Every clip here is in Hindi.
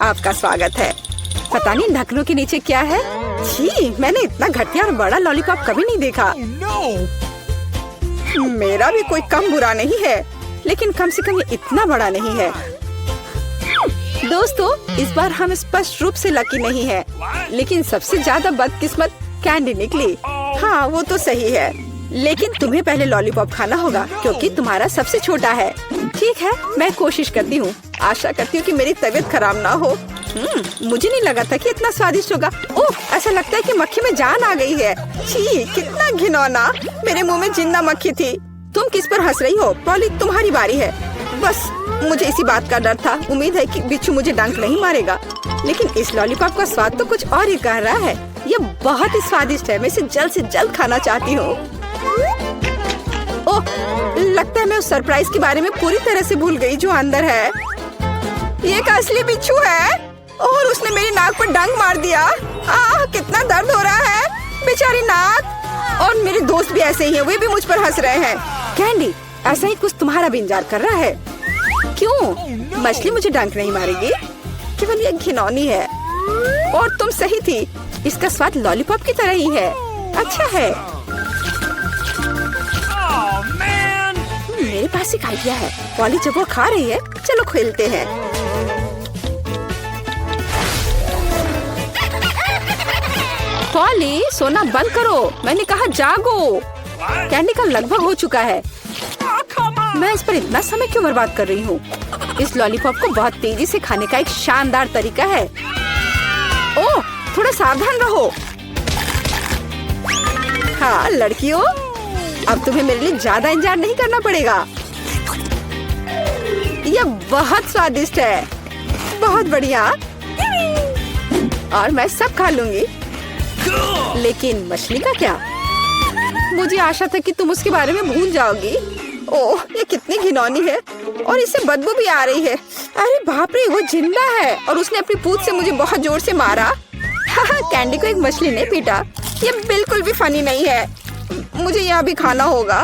आपका स्वागत है। पता नहीं ढक्कनों के नीचे क्या है। छी, मैंने इतना घटिया और बड़ा लॉलीपॉप कभी नहीं देखा। मेरा भी कोई कम बुरा नहीं है, लेकिन कम से कम ये इतना बड़ा नहीं है। दोस्तों, इस बार हम स्पष्ट रूप से लकी नहीं है, लेकिन सबसे ज्यादा बदकिस्मत कैंडी निकली। हाँ, वो तो सही है, लेकिन तुम्हें पहले लॉलीपॉप खाना होगा क्योंकि तुम्हारा सबसे छोटा है। ठीक है, मैं कोशिश करती हूँ। आशा करती हूँ कि मेरी तबीयत खराब ना हो। मुझे नहीं लगा था कि इतना स्वादिष्ट होगा। ओह, ऐसा लगता है कि मक्खी में जान आ गई है। छी, कितना घिनौना। मेरे मुंह में जिंदा मक्खी थी। तुम किस पर हंस रही हो? पॉली, तुम्हारी बारी है। बस मुझे इसी बात का डर था। उम्मीद है कि बिच्छू मुझे डंक नहीं मारेगा। लेकिन इस लॉलीपॉप का स्वाद तो कुछ और ही कह रहा है। ये बहुत ही स्वादिष्ट है। मैं इसे जल्द से जल्द खाना चाहती हूँ। ओह, लगता है मैं उस सरप्राइज के बारे में पूरी तरह से भूल गई जो अंदर है। ये एक असली बिच्छू है और उसने मेरी नाक पर डंक मार दिया। कितना दर्द हो रहा है, बेचारी नाक। और मेरे दोस्त भी ऐसे ही हैं, वे भी मुझ पर हंस रहे हैं। कैंडी, ऐसा ही कुछ तुम्हारा भी इंतजार कर रहा है। क्यों? मछली मुझे डंक नहीं मारेगी, केवल ये घिनौनी है। और तुम सही थी, इसका स्वाद लॉलीपॉप की तरह ही है। अच्छा है। मेरे पास एक आइडिया है। पॉली जब वो खा रही है, चलो खेलते हैं। पॉली, सोना बंद करो। मैंने कहा जागो। कैंडी का लगभग हो चुका है। मैं इस पर इतना समय क्यों बर्बाद कर रही हूँ? इस लॉलीपॉप को बहुत तेजी से खाने का एक शानदार तरीका है। ओह, थोड़ा सावधान रहो। हाँ लड़कियों, अब तुम्हें मेरे लिए ज्यादा इंतजार नहीं करना पड़ेगा। यह बहुत स्वादिष्ट है, बहुत बढ़िया। और मैं सब खा लूंगी। लेकिन मछली का क्या? मुझे आशा था कि तुम उसके बारे में भूल जाओगी। ओह, ये कितनी घिनौनी है और इससे बदबू भी आ रही है। अरे बाप रे, वो जिंदा है और उसने अपनी पूंछ से मुझे बहुत जोर से मारा। कैंडी को एक मछली ने पीटा। ये बिल्कुल भी फनी नहीं है। मुझे यह भी खाना होगा।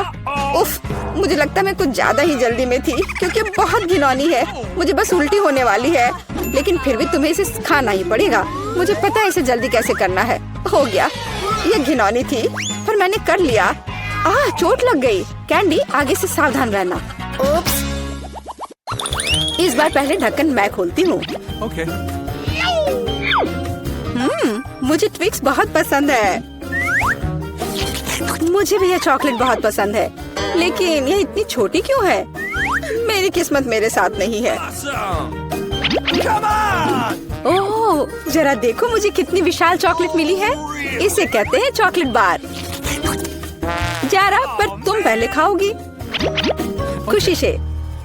उफ, मुझे लगता है मैं कुछ ज्यादा ही जल्दी में थी क्योंकि बहुत घिनौनी है। मुझे बस उल्टी होने वाली है, लेकिन फिर भी तुम्हें इसे खाना ही पड़ेगा। मुझे पता है इसे जल्दी कैसे करना है। हो गया। यह घिनौनी थी पर मैंने कर लिया। चोट लग गई। कैंडी, आगे से सावधान रहना। उप्स। इस बार पहले ढक्कन मैं खोलती हूँ। Okay. मुझे ट्विक्स बहुत पसंद है। मुझे भी यह चॉकलेट बहुत पसंद है, लेकिन यह इतनी छोटी क्यों है? मेरी किस्मत मेरे साथ नहीं है। Come on! ओह, जरा देखो मुझे कितनी विशाल चॉकलेट मिली है। इसे कहते हैं चॉकलेट बार। जरा, पर तुम पहले खाओगी। खुशी से।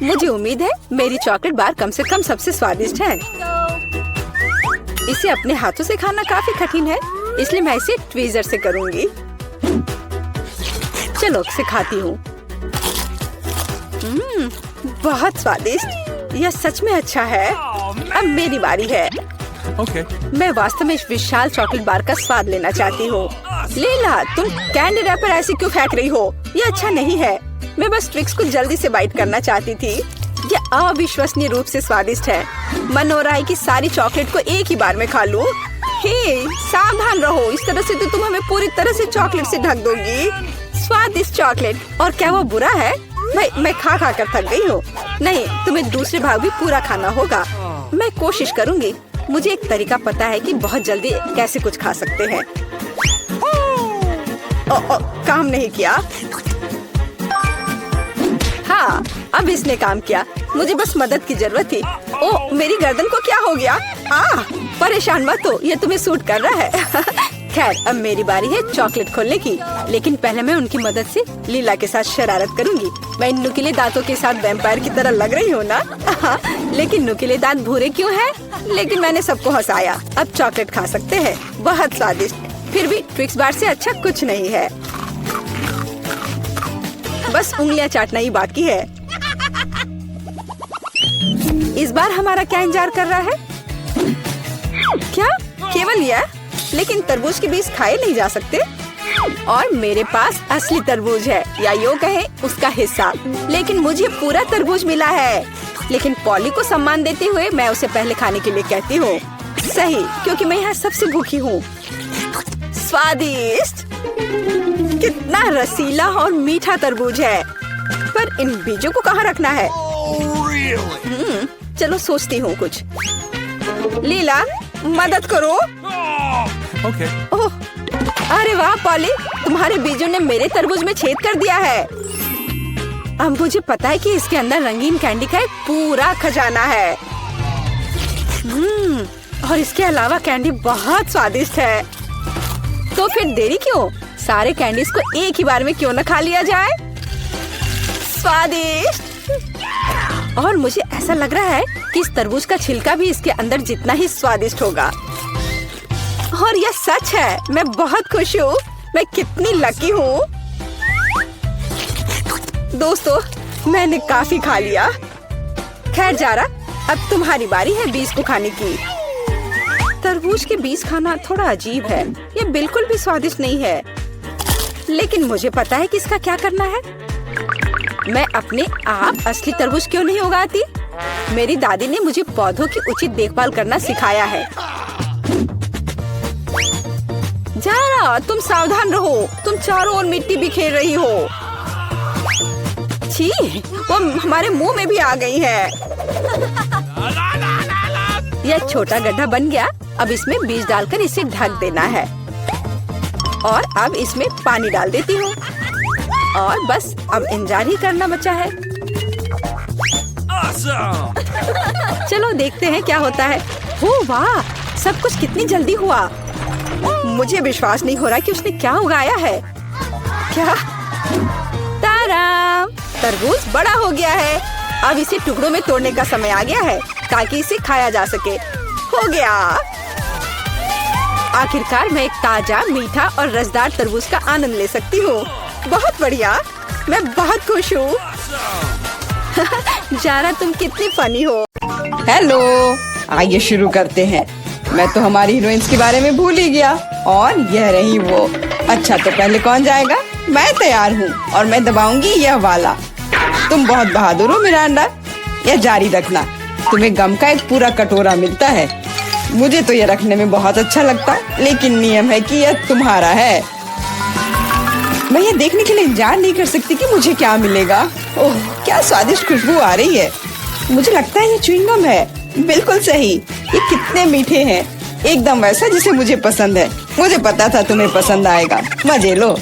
मुझे उम्मीद है मेरी चॉकलेट बार कम से कम सबसे स्वादिष्ट है। इसे अपने हाथों से खाना काफी कठिन है, इसलिए मैं इसे ट्वीजर से करूंगी। चलो सिखाती हूँ। बहुत स्वादिष्ट। यह सच में अच्छा है। अब मेरी बारी है। Okay. मैं वास्तव में इस विशाल चॉकलेट बार का स्वाद लेना चाहती हूँ। लीला, तुम कैंडी रैपर ऐसे क्यों फेंक रही हो? ये अच्छा नहीं है। मैं बस ट्विक्स को जल्दी से बाइट करना चाहती थी। यह अविश्वसनीय रूप से स्वादिष्ट है। मन हो रहा है कि सारी चॉकलेट को एक ही बार में खा लूं। हे, सावधान रहो। इस तरह से तो तुम हमें पूरी तरह से चॉकलेट से ढक दोगी। स्वादिष्ट चॉकलेट। और क्या वो बुरा है? मैं खा खा कर थक गई हूँ। नहीं, तुम्हें दूसरे भाग भी पूरा खाना होगा। मैं कोशिश करूँगी। मुझे एक तरीका पता है कि बहुत जल्दी कैसे कुछ खा सकते हैं। काम नहीं किया। हाँ, अब इसने काम किया। मुझे बस मदद की जरूरत थी। ओह, मेरी गर्दन को क्या हो गया? परेशान मत हो, ये तुम्हें सूट कर रहा है। खैर, अब मेरी बारी है चॉकलेट खोलने की, लेकिन पहले मैं उनकी मदद से लीला के साथ शरारत करूंगी। मैं इन नुकीले दांतों के साथ वैम्पायर की तरह लग रही हूँ ना? लेकिन नुकीले दांत भूरे क्यों हैं? लेकिन मैंने सबको हंसाया। अब चॉकलेट खा सकते हैं। बहुत स्वादिष्ट। फिर भी ट्विक्स बार से अच्छा कुछ नहीं है। बस उंगलियां चाटना ही बाकी है। इस बार हमारा क्या इंतजार कर रहा है? क्या केवल यह? लेकिन तरबूज के बीज खाए नहीं जा सकते। और मेरे पास असली तरबूज है, या यूं कहें उसका हिस्सा। लेकिन मुझे पूरा तरबूज मिला है। लेकिन पॉली को सम्मान देते हुए मैं उसे पहले खाने के लिए कहती हूँ। सही, क्योंकि मैं यहाँ सबसे भूखी हूँ। स्वादिष्ट! कितना रसीला और मीठा तरबूज है। पर इन बीजों को कहाँ रखना है? Really? चलो सोचती हूँ कुछ। लीला, मदद करो। Okay. ओह, अरे वाह पॉली, तुम्हारे बीजों ने मेरे तरबूज में छेद कर दिया है। अब मुझे पता है कि इसके अंदर रंगीन कैंडी का एक पूरा खजाना है। और इसके अलावा कैंडी बहुत स्वादिष्ट है। तो फिर देरी क्यों? सारे कैंडीज को एक ही बार में क्यों न खा लिया जाए? स्वादिष्ट! और मुझे ऐसा लग रहा है कि इस तरबूज का छिलका भी इसके अंदर जितना ही स्वादिष्ट होगा। और यह सच है। मैं बहुत खुश हूँ। मैं कितनी लकी हूँ। दोस्तों, मैंने काफी खा लिया। खैर जारा, अब तुम्हारी बारी है बीज को खाने की। तरबूज के बीज खाना थोड़ा अजीब है। ये बिल्कुल भी स्वादिष्ट नहीं है। लेकिन मुझे पता है कि इसका क्या करना है। मैं अपने आप असली तरबूज क्यों नहीं उगाती? मेरी दादी ने मुझे पौधों की उचित देखभाल करना सिखाया है। जारा, तुम सावधान रहो। तुम चारों ओर मिट्टी बिखेर रही हो। छी, वो हमारे मुंह में भी आ गई है। यह छोटा गड्ढा बन गया। अब इसमें बीज डालकर इसे ढक देना है। और अब इसमें पानी डाल देती हूँ। और बस अब इंतजार ही करना बचा है। Awesome! चलो देखते हैं क्या होता है। हो वाह, सब कुछ कितनी जल्दी हुआ। मुझे विश्वास नहीं हो रहा कि उसने क्या उगाया है। क्या? ताराम! तरबूज बड़ा हो गया है। अब इसे टुकड़ों में तोड़ने का समय आ गया है ताकि इसे खाया जा सके। हो गया। आखिरकार मैं एक ताजा, मीठा और रसदार तरबूज का आनंद ले सकती हूँ। बहुत बढ़िया। मैं बहुत खुश हूँ। जारा, तुम कितनी फनी हो। हेलो, आइए शुरू करते हैं। मैं तो हमारी हीरोइंस के बारे में भूल ही गया। और यह रही वो। अच्छा, तो पहले कौन जाएगा? मैं तैयार हूँ और मैं दबाऊंगी यह वाला। तुम बहुत बहादुर हो मिरांडा। यह जारी रखना। तुम्हें गम का एक पूरा कटोरा मिलता है। मुझे तो यह रखने में बहुत अच्छा लगता, लेकिन नियम है कि यह तुम्हारा है। मैं ये देखने के लिए इंतजार नहीं कर सकती कि मुझे क्या मिलेगा। ओह, क्या स्वादिष्ट खुशबू आ रही है। मुझे लगता है ये च्युइंगम है। बिल्कुल सही। ये कितने मीठे हैं। एकदम वैसा जिसे मुझे पसंद है। मुझे पता था तुम्हें पसंद आएगा। मजे लो।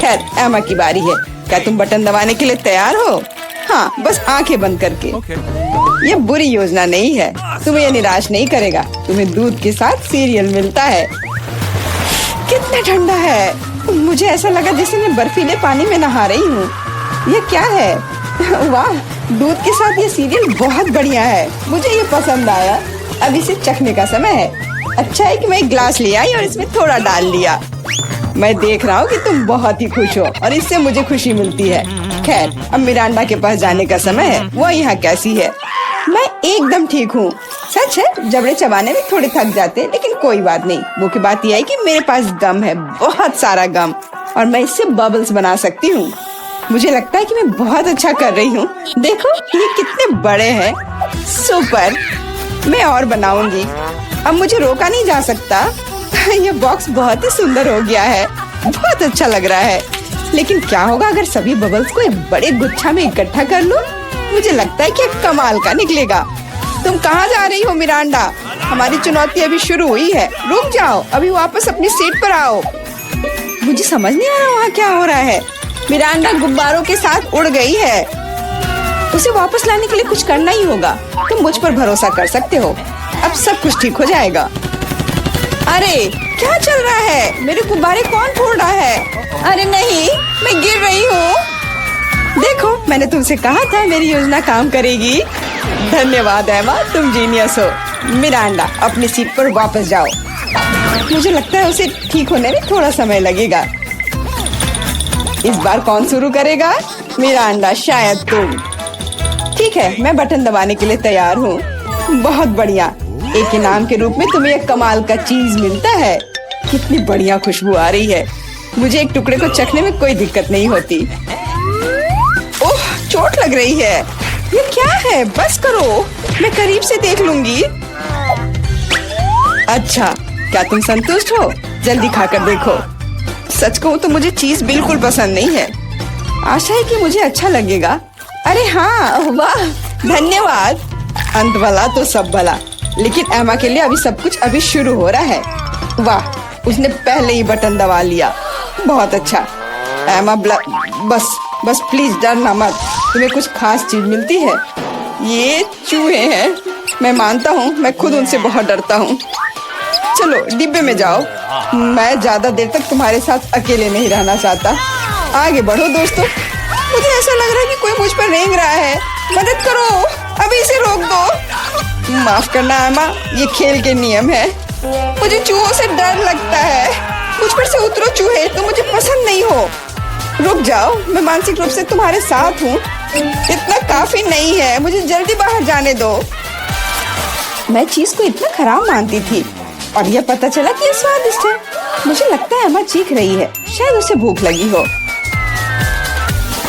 खैर, एमा की बारी है। क्या तुम बटन दबाने के लिए तैयार हो? हाँ, बस आंखें बंद करके। Okay. ये बुरी योजना नहीं है। तुम्हें ये निराश नहीं करेगा। तुम्हें दूध के साथ सीरियल मिलता है। कितना ठंडा है। मुझे ऐसा लगा जैसे मैं बर्फीले पानी में नहा रही हूँ। ये क्या है? वाह, दूध के साथ ये सीरियल बहुत बढ़िया है। मुझे ये पसंद आया। अब इसे चखने का समय है। अच्छा है कि मैं एक ग्लास ले आई और इसमें थोड़ा डाल लिया। मैं देख रहा हूँ कि तुम बहुत ही खुश हो और इससे मुझे खुशी मिलती है। खैर, अब मिरांडा के पास जाने का समय है। वो यहाँ कैसी है? मैं एकदम ठीक हूँ। सच है, जबड़े चबाने में थोड़े थक जाते हैं, लेकिन कोई बात नहीं। मुख्य बात यह है कि मेरे पास गम है, बहुत सारा गम, और मैं इससे बबल्स बना सकती हूँ। मुझे लगता है कि मैं बहुत अच्छा कर रही हूँ। देखो, ये कितने बड़े हैं। सुपर। मैं और बनाऊंगी। अब मुझे रोका नहीं जा सकता। ये बॉक्स बहुत ही सुंदर हो गया है। बहुत अच्छा लग रहा है। लेकिन क्या होगा अगर सभी बबल्स को एक बड़े गुच्छा में इकट्ठा कर लूं? मुझे लगता है कि कमाल का निकलेगा। तुम कहाँ जा रही हो मिरांडा? हमारी चुनौती अभी शुरू हुई है। रुक जाओ, अभी वापस अपनी सीट पर आओ। मुझे समझ नहीं आ रहा वहाँ क्या हो रहा है। मिरांडा गुब्बारों के साथ उड़ गई है। उसे वापस लाने के लिए कुछ करना ही होगा। तुम मुझ पर भरोसा कर सकते हो। अब सब कुछ ठीक हो जाएगा। अरे क्या चल रहा है? मेरे गुब्बारे कौन फोड़ रहा है? अरे नहीं, मैं गिर रही हूँ। देखो, मैंने तुमसे कहा था मेरी योजना काम करेगी। धन्यवाद एमा, तुम जीनियस हो। मिरांडा, अपनी सीट पर वापस जाओ। मुझे लगता है उसे ठीक होने में थोड़ा समय लगेगा। इस बार कौन शुरू करेगा? मिरांडा, शायद तुम। ठीक है, मैं बटन दबाने के लिए तैयार हूँ। बहुत बढ़िया। एक इनाम के रूप में तुम्हें एक कमाल का चीज मिलता है। कितनी बढ़िया खुशबू आ रही है। मुझे एक टुकड़े को चखने में कोई दिक्कत नहीं होती। ओह, चोट लग रही है। ये क्या है? बस करो, मैं करीब से देख लूंगी। अच्छा, क्या तुम संतुष्ट हो? जल्दी खाकर देखो। सच कहूँ तो मुझे चीज बिल्कुल पसंद नहीं है। आशा है कि मुझे अच्छा लगेगा। अरे हाँ, वाह, धन्यवाद। अंत भला तो सब भला, लेकिन एमा के लिए अभी सब कुछ अभी शुरू हो रहा है। वाह, उसने पहले ही बटन दबा लिया। बहुत अच्छा एमा, बस प्लीज डरना मत। तुम्हें कुछ खास चीज मिलती है। ये चूहे हैं। मैं मानता हूँ, मैं खुद उनसे बहुत डरता हूँ। चलो डिब्बे में जाओ। मैं ज्यादा देर तक तुम्हारे साथ अकेले नहीं रहना चाहता। आगे बढ़ो दोस्तों। मुझे ऐसा लग रहा है कि कोई मुझ पर रेंग रहा है। मदद करो, अभी इसे रोक दो। माफ करना एमा, ये खेल के नियम है। मुझे चूहों से डर लगता है। मुझ पर से उतरो चूहे, तुम मुझे पसंद नहीं हो। रुक जाओ, मैं मानसिक रूप से तुम्हारे साथ हूँ। इतना काफी नहीं है, मुझे जल्दी बाहर जाने दो। मैं चीज को इतना खराब मानती थी और यह पता चला कि ये स्वादिष्ट है। मुझे लगता है एमा चीख रही है, शायद उसे भूख लगी हो।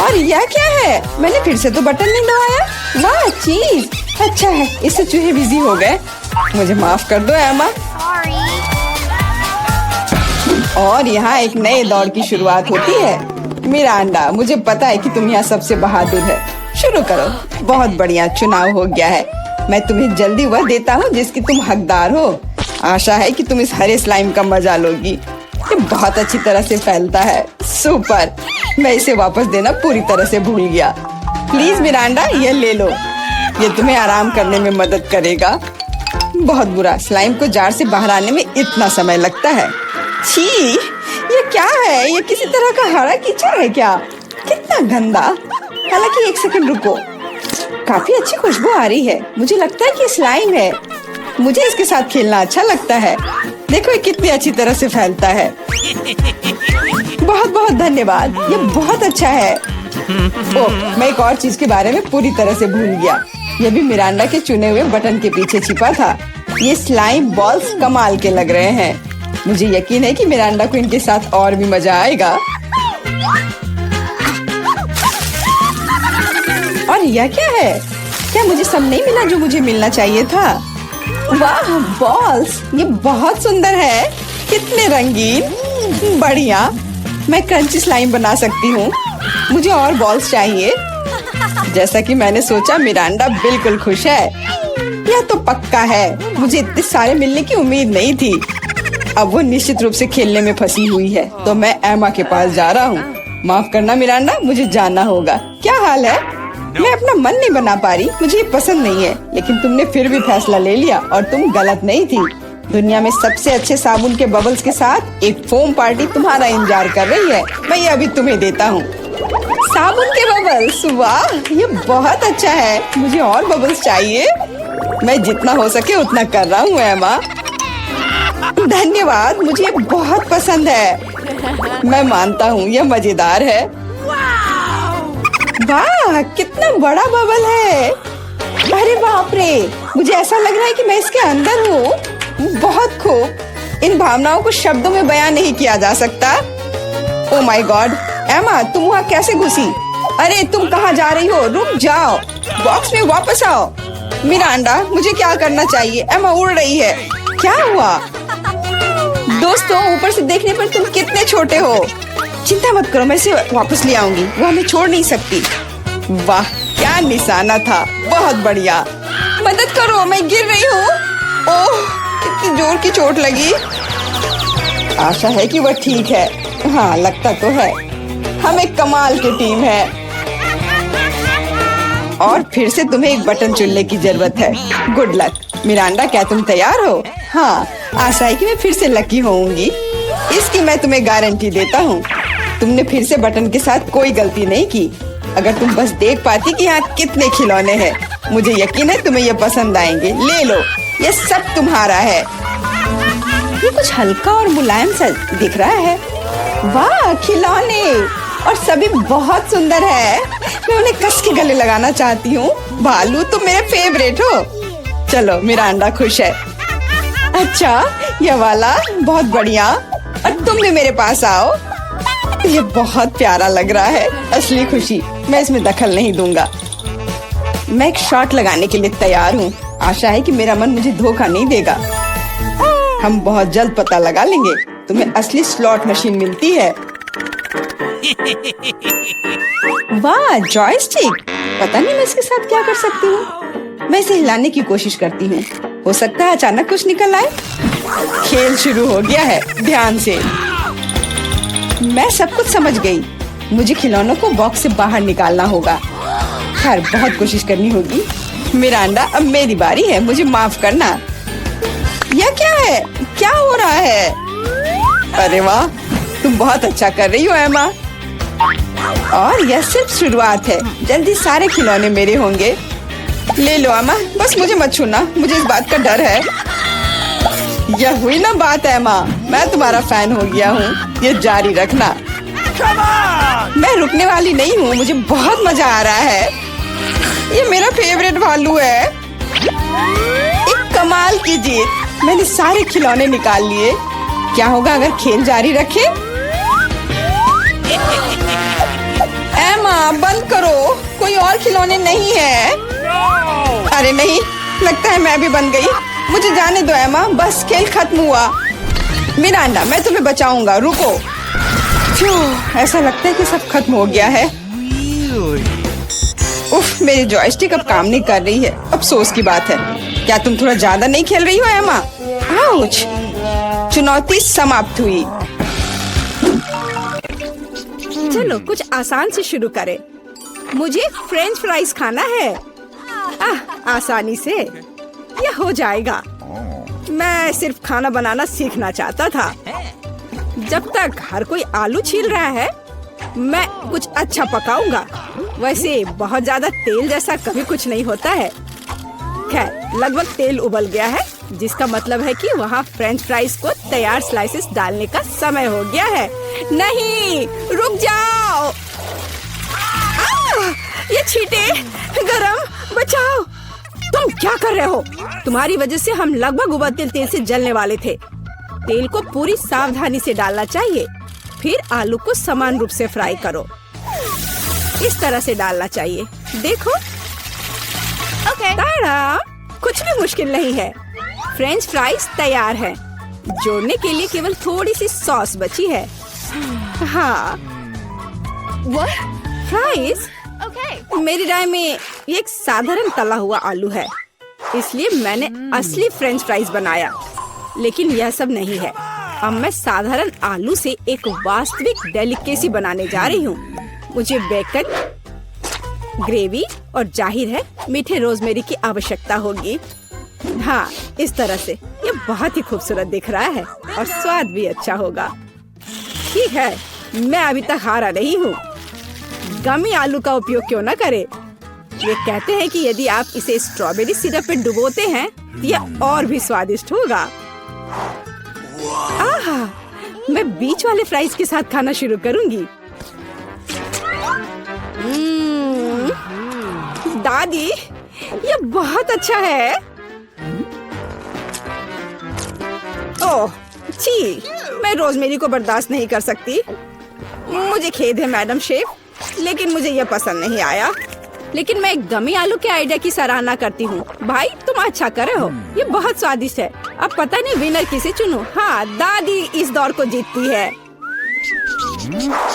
और यह क्या है? मैंने फिर से तो बटन नहीं दबाया। वाह चीज, अच्छा है, इससे चूहे बिजी हो गए। मुझे माफ कर दो एमा। और यहाँ एक नए दौर की शुरुआत होती है। मिरांडा, मुझे पता है कि तुम यहाँ सबसे बहादुर है। शुरू करो। बहुत बढ़िया, चुनाव हो गया है। मैं तुम्हें जल्दी वह देता हूँ जिसकी तुम हकदार हो। आशा है कि तुम इस हरे स्लाइम का मजा लोगी। ये बहुत अच्छी तरह से फैलता है। सुपर, मैं इसे वापस देना पूरी तरह से भूल गया। प्लीज मिरांडा, ये ले लो। ये तुम्हें आराम करने में मदद करेगा। बहुत बुरा, स्लाइम को जार से बाहर आने में इतना समय लगता है। छी, ये क्या है? ये किसी तरह का हरा कीचड़ है क्या? कितना गंदा। हालांकि एक सेकंड रुको, काफी अच्छी खुशबू आ रही है। मुझे लगता है कि स्लाइम है। मुझे इसके साथ खेलना अच्छा लगता है। देखो ये कितनी अच्छी तरह से फैलता है। बहुत बहुत धन्यवाद, ये बहुत अच्छा है। ओह, मैं एक और चीज के बारे में पूरी तरह से भूल गया। ये भी मिरांडा के चुने हुए बटन के पीछे छिपा था। ये स्लाइम बॉल्स कमाल के लग रहे हैं। मुझे यकीन है कि मिरांडा को इनके साथ और भी मजा आएगा। और यह क्या है? क्या मुझे सब नहीं मिला जो मुझे मिलना चाहिए था? वाह बॉल्स, ये बहुत सुंदर है। कितने रंगीन, बढ़िया। मैं क्रंची स्लाइम बना सकती हूँ। मुझे और बॉल्स चाहिए। जैसा कि मैंने सोचा, मिरांडा बिल्कुल खुश है। यह तो पक्का है। मुझे इतने सारे मिलने की उम्मीद नहीं थी। अब वो निश्चित रूप से खेलने में फंसी हुई है, तो मैं एमा के पास जा रहा हूँ। माफ करना मिरांडा, मुझे जाना होगा। क्या हाल है? मैं अपना मन नहीं बना पा रही। मुझे ये पसंद नहीं है, लेकिन तुमने फिर भी फैसला ले लिया और तुम गलत नहीं थी। दुनिया में सबसे अच्छे साबुन के बबल्स के साथ एक फोम पार्टी तुम्हारा इंतजार कर रही है। मैं ये अभी तुम्हें देता हूँ। साबुन के बबल्स, वाह, ये बहुत अच्छा है। मुझे और बबल्स चाहिए। मैं जितना हो सके उतना कर रहा हूँ एमा। धन्यवाद, मुझे ये बहुत पसंद है। मैं मानता हूँ यह मजेदार है। वाह, कितना बड़ा बबल है। अरे बाप रे, मुझे ऐसा लग रहा है कि मैं इसके अंदर हूँ। बहुत खूब। इन भावनाओं को शब्दों में बयान नहीं किया जा सकता। ओह माय गॉड, एमा तुम वहाँ कैसे घुसी? अरे तुम कहाँ जा रही हो? रुक जाओ, बॉक्स में वापस आओ। मिरांडा, मुझे क्या करना चाहिए? एमा उड़ रही है। क्या हुआ? दोस्तों, ऊपर से देखने पर तुम कितने छोटे हो। चिंता मत करो, मैं इसे वापस ले आऊंगी। वो हमें छोड़ नहीं सकती। वाह, क्या निशाना था। बहुत बढ़िया। मदद करो, मैं गिर रही हूँ। ओह, कितनी जोर की चोट लगी। आशा है कि वह ठीक है। हाँ, लगता तो है। हम एक कमाल की टीम है। और फिर से तुम्हें एक बटन चुनने की जरूरत है। Good luck. मिरांडा, क्या तुम तैयार हो? हाँ, आशा है कि मैं फिर से लकी होऊंगी। इसकी मैं तुम्हें गारंटी देता हूँ। तुमने फिर से बटन के साथ कोई गलती नहीं की। अगर तुम बस देख पाती कि यहाँ कितने खिलौने हैं, मुझे यकीन है तुम्हें ये पसंद आएंगे। ले लो, ये सब तुम्हारा है। ये कुछ हल्का और मुलायम सा दिख रहा है। वाह, खिलौने, और सभी बहुत सुंदर है। मैं उन्हें कस के गले लगाना चाहती हूँ। भालू, तुम मेरे फेवरेट हो। चलो, मिरांडा खुश है। अच्छा, यह वाला बहुत बढ़िया। और तुम भी मेरे पास आओ। ये बहुत प्यारा लग रहा है। असली खुशी। मैं इसमें दखल नहीं दूंगा। मैं एक शॉट लगाने के लिए तैयार हूँ। आशा है कि मेरा मन मुझे धोखा नहीं देगा। हम बहुत जल्द पता लगा लेंगे। तुम्हें असली स्लॉट मशीन मिलती है। वाह, जॉयस्टिक। पता नहीं मैं इसके साथ क्या कर सकती हूँ। मैं इसे हिलाने की कोशिश करती हूँ। हो सकता है अचानक कुछ निकल आए। खेल शुरू हो गया है, ध्यान से। मैं सब कुछ समझ गई। मुझे खिलौनों को बॉक्स से बाहर निकालना होगा। खैर, बहुत कोशिश करनी होगी। मिरांडा, अब मेरी बारी है, मुझे माफ करना। यह क्या है? क्या हो रहा है? अरे वाह, तुम बहुत अच्छा कर रही हो एमा। और यह सिर्फ शुरुआत है। जल्दी सारे खिलौने मेरे होंगे। ले लो एमा, बस मुझे मत छूना, मुझे इस बात का डर है। यह हुई ना बात एमा, मैं तुम्हारा फैन हो गया हूँ। ये जारी रखना। मैं रुकने वाली नहीं हूँ, मुझे बहुत मजा आ रहा है। ये मेरा फेवरेट भालू है। एक कमाल की जीत। मैंने सारे खिलौने निकाल लिए। क्या होगा अगर खेल जारी रखे? एमा, बंद करो, कोई और खिलौने नहीं है। अरे नहीं, लगता है मैं भी बन गई। मुझे जाने दो एमा, बस खेल खत्म हुआ। मिरांडा, मैं तुम्हें बचाऊंगा, रुको। ऐसा लगता है कि सब खत्म हो गया है। उफ, मेरी जॉयस्टिक अब काम नहीं कर रही है। अफसोस की बात है। क्या तुम थोड़ा ज्यादा नहीं खेल रही हो एमा? आउच! चुनौती समाप्त हुई। चलो कुछ आसान से शुरू करें। मुझे फ्रेंच फ्राइज खाना है। आसानी से यह हो जाएगा। मैं सिर्फ खाना बनाना सीखना चाहता था। जब तक हर कोई आलू छील रहा है, मैं कुछ अच्छा पकाऊंगा। वैसे बहुत ज्यादा तेल जैसा कभी कुछ नहीं होता है। खैर, लगभग तेल उबल गया है, जिसका मतलब है कि वहाँ फ्रेंच फ्राइज को तैयार स्लाइसेस डालने का समय हो गया है। नहीं, रुक जाओ। ये छींटे, गरम, बचाओ। तुम क्या कर रहे हो? तुम्हारी वजह से हम लगभग उबलते तेल से जलने वाले थे। तेल को पूरी सावधानी से डालना चाहिए। फिर आलू को समान रूप से फ्राई करो। इस तरह से डालना चाहिए। देखो, ताड़ा, कुछ भी मुश्किल नहीं है। फ्रेंच फ्राइज तैयार है। जोड़ने के लिए केवल थोड़ी सी सॉस बची है। हाँ, फ्राइज? मेरी राय में ये एक साधारण तला हुआ आलू है, इसलिए मैंने असली फ्रेंच फ्राइज बनाया। लेकिन यह सब नहीं है। अब मैं साधारण आलू से एक वास्तविक डेलिकेसी बनाने जा रही हूँ। मुझे बेकन, ग्रेवी और जाहिर है मीठे रोजमेरी की आवश्यकता होगी। हाँ, इस तरह से ये बहुत ही खूबसूरत दिख रहा है और स्वाद भी अच्छा होगा। ठीक है, मैं अभी तक हारा नहीं हूँ। गमी आलू का उपयोग क्यों न करें? ये कहते हैं कि यदि आप इसे स्ट्रॉबेरी सिरप में डुबोते हैं तो यह और भी स्वादिष्ट होगा। आहा, मैं बीच वाले फ्राइज के साथ खाना शुरू करूंगी। दादी, ये बहुत अच्छा है। ओह, छी, मैं रोजमेरी को बर्दाश्त नहीं कर सकती। मुझे खेद है मैडम शेफ, लेकिन मुझे यह पसंद नहीं आया। लेकिन मैं गमी आलू के आइडिया की सराहना करती हूँ। भाई, तुम अच्छा कर रहे हो। ये बहुत स्वादिष्ट है। अब पता नहीं विनर किसे चुनूं। हाँ, दादी इस दौर को जीतती है।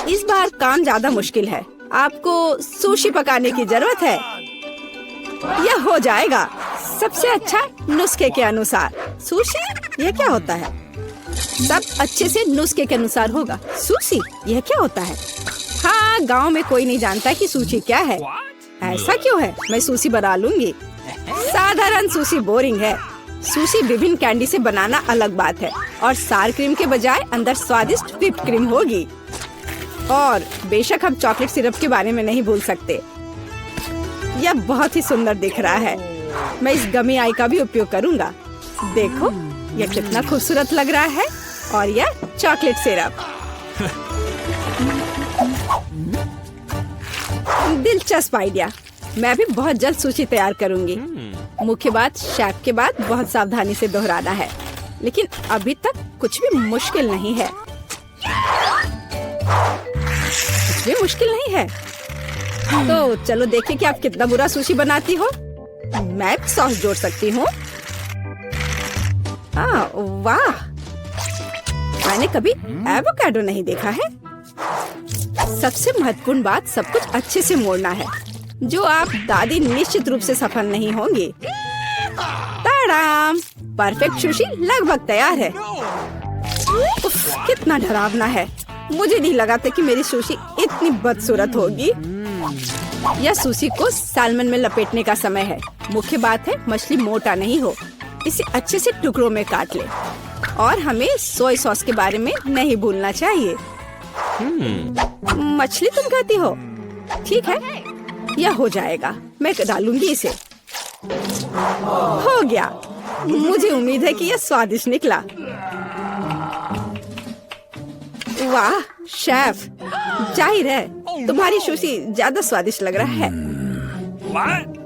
इस बार काम ज्यादा मुश्किल है। आपको सुशी पकाने की जरूरत है। यह हो जाएगा सबसे अच्छा नुस्खे के अनुसार। सुशी? यह क्या होता है? सब अच्छे से नुस्खे के अनुसार होगा। सुशी? यह क्या होता है? हाँ, गांव में कोई नहीं जानता कि सुशी क्या है। ऐसा क्यों है? मैं सुशी बना लूंगी। साधारण सुशी बोरिंग है। सुशी विभिन्न कैंडी से बनाना अलग बात है। और सार क्रीम के बजाय अंदर स्वादिष्ट व्हिप्ड क्रीम होगी। और बेशक हम चॉकलेट सिरप के बारे में नहीं भूल सकते। यह बहुत ही सुंदर दिख रहा है। मैं इस गमी आई का भी उपयोग करूंगा। देखो, यह कितना खूबसूरत लग रहा है। और यह चॉकलेट सिरप। दिलचस्प आइडिया। मैं भी बहुत जल्द सूची तैयार करूंगी। मुख्य बात शेफ के बाद बहुत सावधानी से दोहराना है। लेकिन अभी तक कुछ भी मुश्किल नहीं है। कुछ भी मुश्किल नहीं है। तो चलो देखें कि आप कितना बुरा सुशी बनाती हो। मैं भी सॉस जोड़ सकती हूँ। वाह, मैंने कभी एवोकाडो नहीं देखा है। सबसे महत्वपूर्ण बात, सब कुछ अच्छे से मोड़ना है। जो आप दादी निश्चित रूप से सफल नहीं होंगी। ताड़ाम, परफेक्ट सुशी लगभग तैयार है। उफ, कितना डरावना है। मुझे नहीं लगा था कि मेरी सुशी इतनी बदसूरत होगी। यह सुशी को सालमन में लपेटने का समय है। मुख्य बात है मछली मोटा नहीं हो। इसे अच्छे से टुकड़ों में काट ले। और हमें सोया सॉस के बारे में नहीं भूलना चाहिए। मछली तुम खाती हो? ठीक है, यह हो जाएगा। मैं डालूंगी इसे। हो गया। मुझे उम्मीद है कि यह स्वादिष्ट निकला। वाह शेफ, जाहिर है तुम्हारी सुशी ज्यादा स्वादिष्ट लग रहा है। What?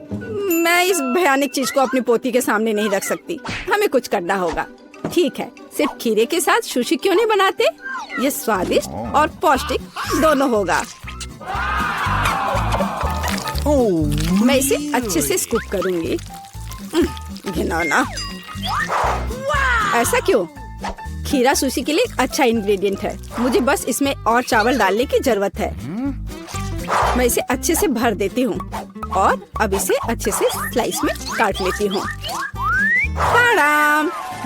मैं इस भयानक चीज को अपनी पोती के सामने नहीं रख सकती। हमें कुछ करना होगा। ठीक है, सिर्फ खीरे के साथ सुशी क्यों नहीं बनाते? ये स्वादिष्ट और पौष्टिक दोनों होगा। मैं इसे अच्छे से स्कूप करूंगी। घिनौना। ऐसा क्यों? खीरा सुशी के लिए एक अच्छा इंग्रेडिएंट है। मुझे बस इसमें और चावल डालने की जरूरत है। मैं इसे अच्छे से भर देती हूँ और अब इसे अच्छे से स्लाइस में काट लेती हूँ।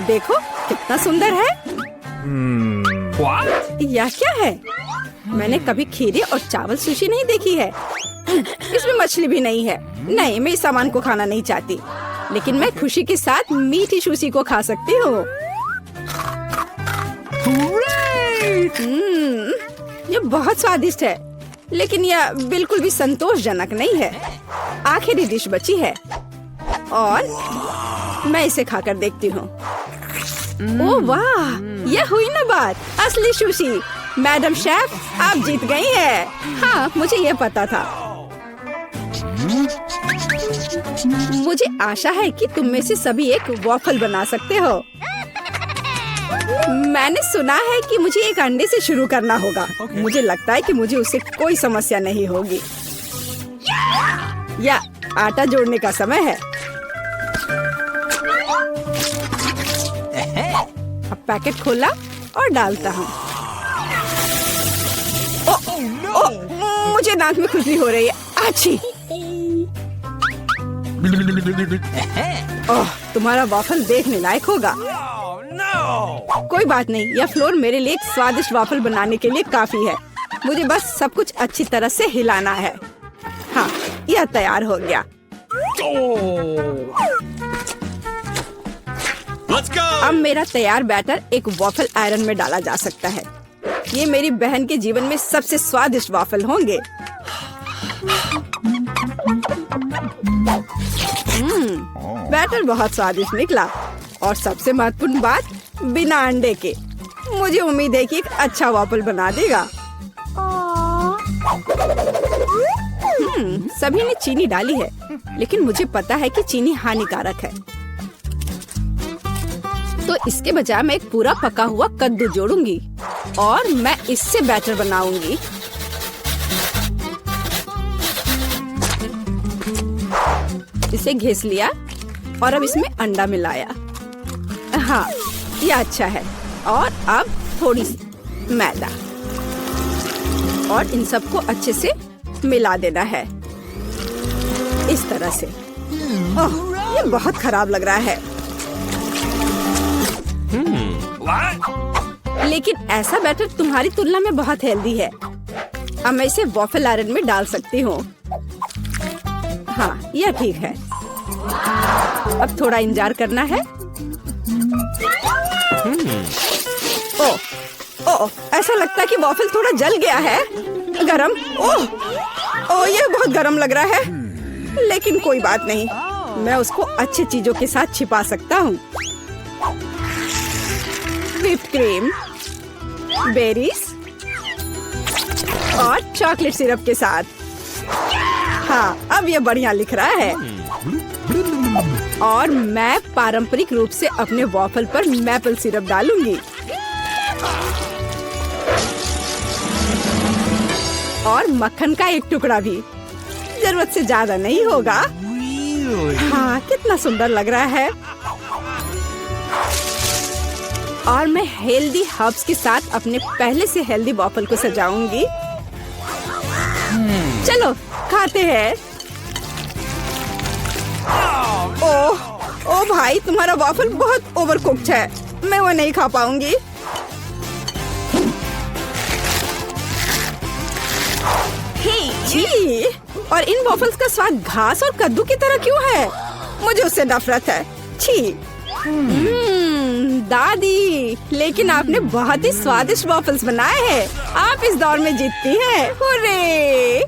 देखो कितना सुंदर है। What? यह क्या है? मैंने कभी खीरे और चावल सुशी नहीं देखी है। इसमें मछली भी नहीं है। नहीं, मैं इस सामान को खाना नहीं चाहती। लेकिन मैं खुशी के साथ मीठी सुशी को खा सकती हूँ। ये बहुत स्वादिष्ट है, लेकिन यह बिल्कुल भी संतोषजनक नहीं है। आखिरी डिश बची है और मैं इसे खाकर देखती हूँ। ओह वाह, यह हुई ना बात। असली सुशी। मैडम शेफ, आप जीत गई हैं। हाँ, मुझे यह पता था। मुझे आशा है कि तुम में से सभी एक वॉफल बना सकते हो। मैंने सुना है कि मुझे एक अंडे से शुरू करना होगा। मुझे लगता है कि मुझे उससे कोई समस्या नहीं होगी। या आटा जोड़ने का समय है। अब पैकेट खोला और डालता हूँ। मुझे नाक में खुजली हो रही है। आछी। ओह, तुम्हारा वॉफल देखने लायक होगा। Oh no! कोई बात नहीं, यह फ्लोर मेरे लिए एक स्वादिष्ट वॉफल बनाने के लिए काफी है। मुझे बस सब कुछ अच्छी तरह से हिलाना है। हाँ, यह तैयार हो गया। Let's go! अब मेरा तैयार बैटर एक वॉफल आयरन में डाला जा सकता है। ये मेरी बहन के जीवन में सबसे स्वादिष्ट वॉफल होंगे। बैटर बहुत स्वादिष्ट निकला और सबसे महत्वपूर्ण बात, बिना अंडे के। मुझे उम्मीद है कि एक अच्छा वॉफल बना देगा। सभी ने चीनी डाली है, लेकिन मुझे पता है कि चीनी हानिकारक है। तो इसके बजाय मैं एक पूरा पका हुआ कद्दू जोड़ूंगी और मैं इससे बैटर बनाऊंगी। इसे घिस लिया और अब इसमें अंडा मिलाया। हाँ, ये अच्छा है। और अब थोड़ी सी मैदा और इन सबको अच्छे से मिला देना है इस तरह से। ओह, ये बहुत खराब लग रहा है। What? लेकिन ऐसा बैटर तुम्हारी तुलना में बहुत हेल्दी है। अब मैं इसे वॉफल आयरन में डाल सकती हूँ। हाँ, यह ठीक है। अब थोड़ा इंतजार करना है। ओह, ओह, ऐसा लगता है कि वॉफल थोड़ा जल गया है। गरम। ओह, ओह, यह बहुत गरम लग रहा है। लेकिन कोई बात नहीं, मैं उसको अच्छी चीजों के साथ छिपा सकता हूँ। व्हिप्ड क्रीम, बेरीज और चॉकलेट सिरप के साथ। हाँ, अब ये बढ़िया लिख रहा है। और मैं पारंपरिक रूप से अपने वॉफल पर मैपल सिरप डालूंगी और मक्खन का एक टुकड़ा भी। जरूरत से ज्यादा नहीं होगा। Really? हाँ, कितना सुंदर लग रहा है। और मैं हेल्दी हर्ब्स के साथ अपने पहले से हेल्दी वॉफल को सजाऊंगी। चलो खाते हैं। ओह भाई, तुम्हारा वॉफल बहुत ओवर कुक्ड है, मैं वो नहीं खा पाऊंगी। छी, और इन वॉफल्स का स्वाद घास और कद्दू की तरह क्यों है? मुझे उससे नफरत है। छी। दादी, लेकिन आपने बहुत ही स्वादिष्ट वॉफल्स बनाए हैं। आप इस दौर में जीतती हैं। हुर्रे!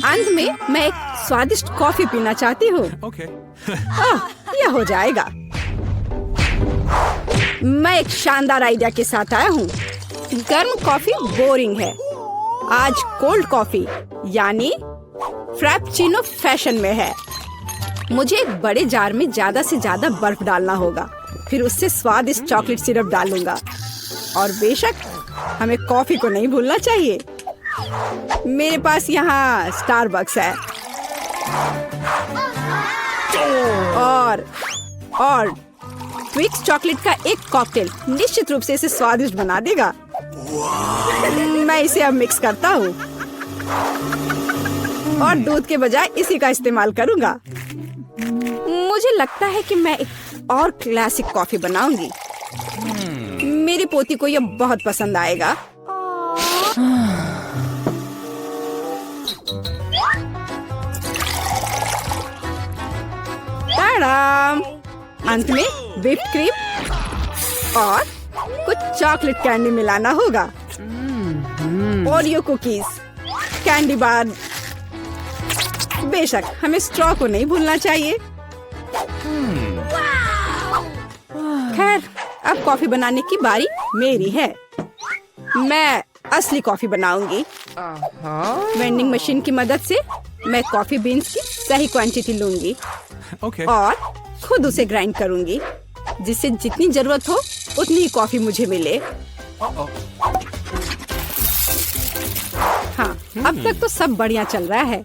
अंत में मैं एक स्वादिष्ट कॉफी पीना चाहती हूँ। Okay. यह हो जाएगा। मैं एक शानदार आइडिया के साथ आया हूँ। गर्म कॉफी बोरिंग है। आज कोल्ड कॉफी यानी फ्रैप्पुचिनो फैशन में है। मुझे एक बड़े जार में ज्यादा से ज्यादा बर्फ डालना होगा, फिर उससे स्वादिष्ट चॉकलेट सिरप डालूंगा। और बेशक हमें कॉफी को नहीं भूलना चाहिए। मेरे पास यहाँ स्टारबक्स है और ट्विक्स चॉकलेट का एक कॉकटेल निश्चित रूप से इसे स्वादिष्ट बना देगा। मैं इसे अब मिक्स करता हूँ और दूध के बजाय इसी का इस्तेमाल करूँगा। मुझे लगता है कि मैं एक और क्लासिक कॉफी बनाऊंगी। मेरी पोती को यह बहुत पसंद आएगा। टाडाम! अंत में व्हिप्ड क्रीम और कुछ चॉकलेट कैंडी मिलाना होगा। Oreo cookies, candy bar. बेशक हमें स्ट्रॉ को नहीं भूलना चाहिए। खैर, अब कॉफी बनाने की बारी मेरी है। मैं असली कॉफी बनाऊंगी। वेंडिंग मशीन की मदद से मैं कॉफी बीन्स की सही क्वांटिटी लूंगी Okay. और खुद उसे ग्राइंड करूंगी, जिससे जितनी जरूरत हो उतनी ही कॉफी मुझे मिले। हाँ, अब तक तो सब बढ़िया चल रहा है।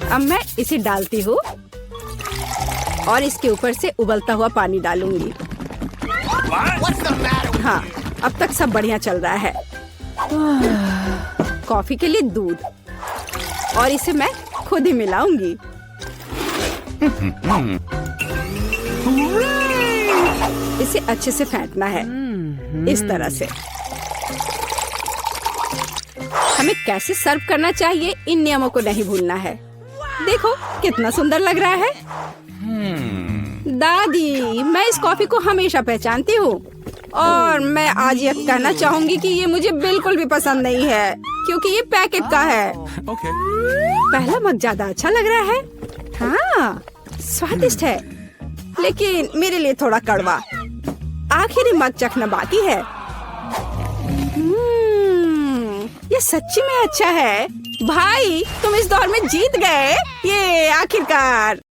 अब मैं इसे डालती हूँ और इसके ऊपर से उबलता हुआ पानी डालूंगी। हाँ, अब तक सब बढ़िया चल रहा है। कॉफी के लिए दूध, और इसे मैं खुद ही मिलाऊंगी। इसे अच्छे से फेंटना है, इस तरह से। हमें कैसे सर्व करना चाहिए, इन नियमों को नहीं भूलना है। देखो कितना सुंदर लग रहा है। दादी, मैं इस कॉफी को हमेशा पहचानती हूँ और मैं आज ये कहना चाहूंगी कि ये मुझे बिल्कुल भी पसंद नहीं है, क्योंकि ये पैकेट का है। Okay. पहला मग ज्यादा अच्छा लग रहा है। हाँ, स्वादिष्ट है, लेकिन मेरे लिए थोड़ा कड़वा। आखिरी मग चखना बाकी है। ये सच्ची में अच्छा है। भाई, तुम इस दौर में जीत गए। ये आखिरकार।